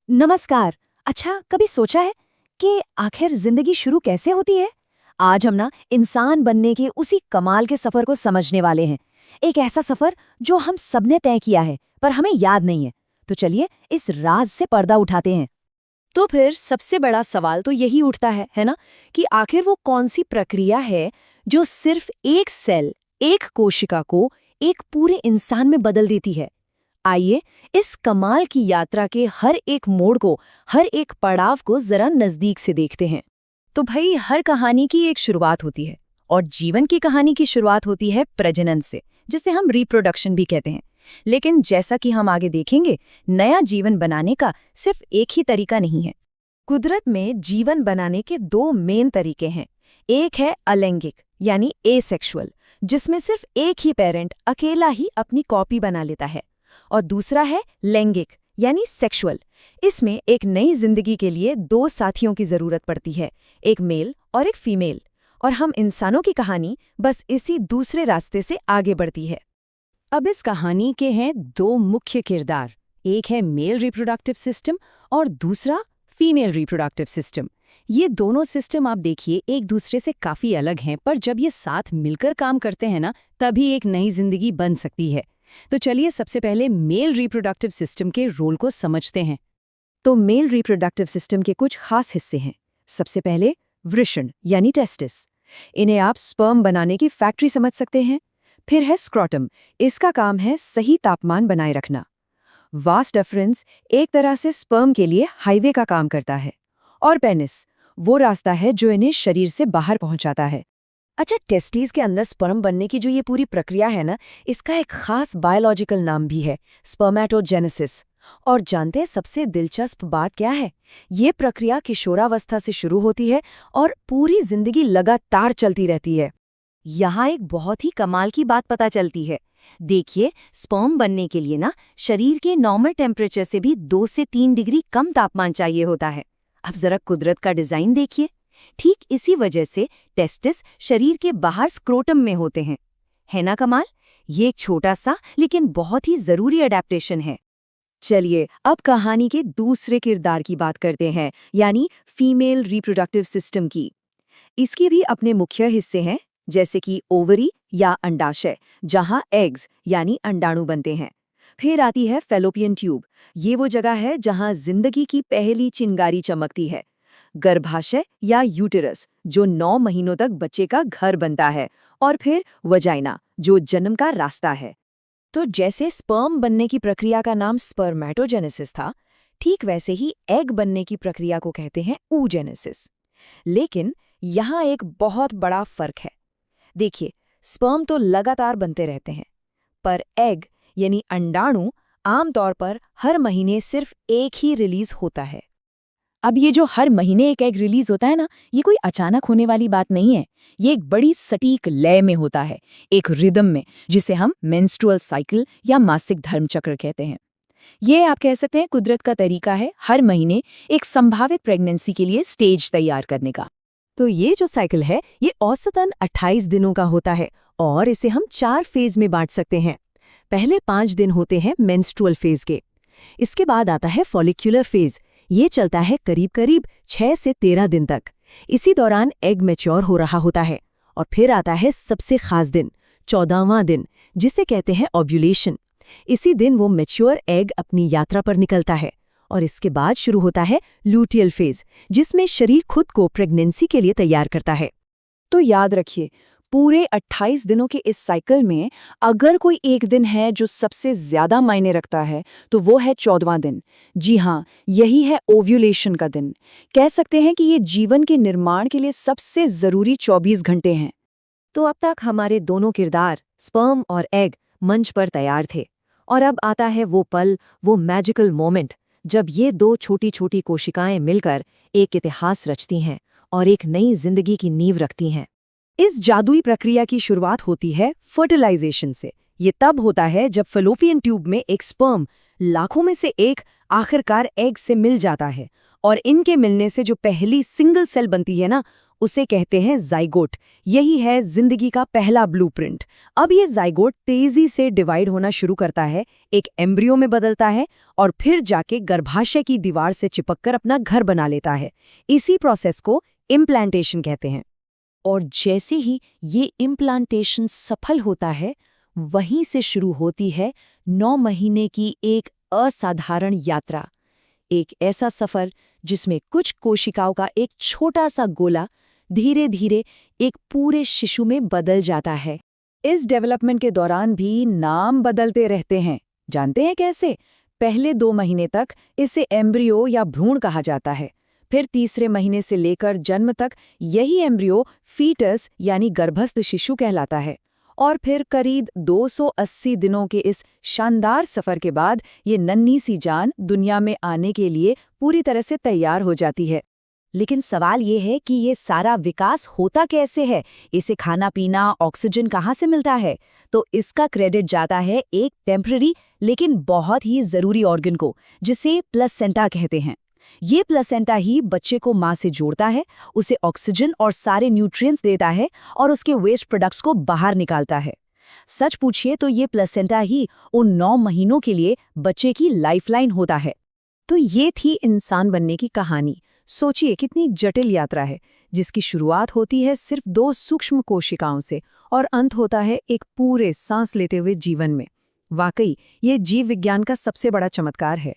नमस्कार। अच्छा, कभी सोचा है कि आखिर जिंदगी शुरू कैसे होती है? आज हम ना इंसान बनने के उसी कमाल के सफर को समझने वाले हैं। एक ऐसा सफर जो हम सबने तय किया है पर हमें याद नहीं है। तो चलिए इस राज से पर्दा उठाते हैं। तो फिर सबसे बड़ा सवाल तो यही उठता है ना, कि आखिर वो कौन सी प्रक्रिया है जो सिर्फ एक सेल, एक कोशिका को एक पूरे इंसान में बदल देती है। आइए इस कमाल की यात्रा के हर एक मोड़ को, हर एक पड़ाव को जरा नजदीक से देखते हैं। तो भाई, हर कहानी की एक शुरुआत होती है, और जीवन की कहानी की शुरुआत होती है प्रजनन से, जिसे हम रिप्रोडक्शन भी कहते हैं। लेकिन जैसा कि हम आगे देखेंगे, नया जीवन बनाने का सिर्फ एक ही तरीका नहीं है। कुदरत में जीवन बनाने के दो मेन तरीके हैं। एक है अलैंगिक, यानी एसेक्सुअल, जिसमें सिर्फ एक ही पेरेंट अकेला ही अपनी कॉपी बना लेता है। और दूसरा है लैंगिक, यानी सेक्सुअल। इसमें एक नई जिंदगी के लिए दो साथियों की जरूरत पड़ती है, एक मेल और एक फीमेल। और हम इंसानों की कहानी बस इसी दूसरे रास्ते से आगे बढ़ती है। अब इस कहानी के हैं दो मुख्य किरदार। एक है मेल रिप्रोडक्टिव सिस्टम और दूसरा फीमेल रिप्रोडक्टिव सिस्टम। ये दोनों सिस्टम आप देखिए एक दूसरे से काफी अलग हैं, पर जब ये साथ मिलकर काम करते हैं ना, तभी एक नई जिंदगी बन सकती है। तो चलिए सबसे पहले मेल रिप्रोडक्टिव सिस्टम के रोल को समझते हैं। तो मेल रिप्रोडक्टिव सिस्टम के कुछ खास हिस्से हैं। सबसे पहले वृषण, यानी टेस्टिस। इन्हें आप स्पर्म बनाने की फैक्ट्री समझ सकते हैं। फिर है स्क्रॉटम, इसका काम है सही तापमान बनाए रखना। वास डेफरेंस एक तरह से स्पर्म के लिए हाईवे का काम करता है। और पेनिस, वो रास्ता है जो इन्हें शरीर से बाहर पहुंचाता है। अच्छा, टेस्टीज के अंदर स्पर्म बनने की जो ये पूरी प्रक्रिया है ना, इसका एक खास बायोलॉजिकल नाम भी है, स्पर्मेटोजेनेसिस। और जानते हैं सबसे दिलचस्प बात क्या है? ये प्रक्रिया किशोरावस्था से शुरू होती है और पूरी जिंदगी लगातार चलती रहती है। यहाँ एक बहुत ही कमाल की बात पता चलती है। देखिए, स्पर्म बनने के लिए ना शरीर के नॉर्मल टेम्परेचर से भी 2 से 3 डिग्री कम तापमान चाहिए होता है। अब जरा कुदरत का डिजाइन देखिए। ठीक इसी वजह से टेस्टिस शरीर के बाहर स्क्रोटम में होते हैं। है ना कमाल? ये एक छोटा सा लेकिन बहुत ही जरूरी अडेप्टेशन है। चलिए अब कहानी के दूसरे किरदार की बात करते हैं, यानी फीमेल रिप्रोडक्टिव सिस्टम की। इसके भी अपने मुख्य हिस्से हैं, जैसे कि ओवरी या अंडाशय, जहां एग्स यानी अंडाणु बनते हैं। फिर आती है फैलोपियन ट्यूब। ये वो जगह है जहां जिंदगी की पहली चिंगारी चमकती है। गर्भाशय या यूटेरस, जो 9 महीनों तक बच्चे का घर बनता है। और फिर वजाइना, जो जन्म का रास्ता है। तो जैसे स्पर्म बनने की प्रक्रिया का नाम स्पर्मेटोजेनेसिस था, ठीक वैसे ही एग बनने की प्रक्रिया को कहते हैं oogenesis। लेकिन यहाँ एक बहुत बड़ा फर्क है। देखिए, स्पर्म तो लगातार बनते रहते हैं, पर एग यानी अंडाणु आमतौर पर हर महीने सिर्फ एक ही रिलीज होता है। अब ये जो हर महीने एक एग रिलीज होता है ना, ये कोई अचानक होने वाली बात नहीं है। ये एक बड़ी सटीक लय में होता है, एक रिदम में, जिसे हम मेंस्ट्रुअल साइकिल या मासिक धर्मचक्र कहते हैं। ये आप कह सकते हैं कुदरत का तरीका है हर महीने एक संभावित प्रेगनेंसी के लिए स्टेज तैयार करने का। तो ये जो साइकिल है, ये औसतन 28 दिनों का होता है और इसे हम 4 फेज में बांट सकते हैं। पहले 5 दिन होते हैं मेंस्ट्रुअल फेज के। इसके बाद आता है फॉलिक्यूलर फेज। ये चलता है करीब करीब 6 से 13 दिन तक। इसी दौरान एग मैच्योर हो रहा होता है। और फिर आता है सबसे खास दिन, 14वां दिन, जिसे कहते हैं ओव्यूलेशन। इसी दिन वो मैच्योर एग अपनी यात्रा पर निकलता है। और इसके बाद शुरू होता है लूटियल फेज, जिसमें शरीर खुद को प्रेगनेंसी के लिए तैयार करता है। तो याद रखिए, पूरे 28 दिनों के इस साइकिल में अगर कोई एक दिन है जो सबसे ज्यादा मायने रखता है, तो वो है 14वां दिन। जी हाँ, यही है ओव्यूलेशन का दिन। कह सकते हैं कि ये जीवन के निर्माण के लिए सबसे जरूरी 24 घंटे हैं। तो अब तक हमारे दोनों किरदार, स्पर्म और एग, मंच पर तैयार थे। और अब आता है वो पल, वो मैजिकल मोमेंट, जब ये दो छोटी छोटी कोशिकाएं मिलकर एक इतिहास रचती हैं और एक नई जिंदगी की नींव रखती हैं। इस जादुई प्रक्रिया की शुरुआत होती है फर्टिलाइजेशन से। ये तब होता है जब फैलोपियन ट्यूब में एक स्पर्म लाखों में से एक आखिरकार एग से मिल जाता है। और इनके मिलने से जो पहली सिंगल सेल बनती है ना, उसे कहते हैं जाइगोट। यही है जिंदगी का पहला ब्लूप्रिंट। अब ये जाइगोट तेजी से डिवाइड होना शुरू करता है, एक एम्ब्रियो में बदलता है और फिर जाके गर्भाशय की दीवार से चिपककर अपना घर बना लेता है। इसी प्रोसेस को इम्प्लांटेशन कहते हैं। और जैसे ही ये इम्प्लांटेशन सफल होता है, वहीं से शुरू होती है 9 महीने की एक असाधारण यात्रा। एक ऐसा सफर जिसमें कुछ कोशिकाओं का एक छोटा सा गोला धीरे धीरे एक पूरे शिशु में बदल जाता है। इस डेवलपमेंट के दौरान भी नाम बदलते रहते हैं। जानते हैं कैसे? पहले 2 महीने तक इसे एम्ब्रियो या भ्रूण कहा जाता है। फिर तीसरे महीने से लेकर जन्म तक यही एम्ब्रियो फीटस यानी गर्भस्थ शिशु कहलाता है। और फिर करीब 280 दिनों के इस शानदार सफर के बाद ये नन्ही सी जान दुनिया में आने के लिए पूरी तरह से तैयार हो जाती है। लेकिन सवाल ये है कि ये सारा विकास होता कैसे है? इसे खाना पीना, ऑक्सीजन कहाँ से मिलता है? तो इसका क्रेडिट जाता है एक टेम्पररी लेकिन बहुत ही जरूरी ऑर्गन को, जिसे प्लेसेंटा कहते हैं। ये प्लेसेंटा ही बच्चे को माँ से जोड़ता है, उसे ऑक्सीजन और सारे न्यूट्रिएंट्स देता है और उसके वेस्ट प्रोडक्ट्स को बाहर निकालता है। सच पूछिए तो ये प्लेसेंटा ही उन 9 महीनों के लिए बच्चे की लाइफलाइन होता है। तो ये थी इंसान बनने की कहानी। सोचिए कितनी जटिल यात्रा है, जिसकी शुरुआत होती है सिर्फ 2 सूक्ष्म कोशिकाओं से और अंत होता है एक पूरे सांस लेते हुए जीवन में। वाकई ये जीव विज्ञान का सबसे बड़ा चमत्कार है।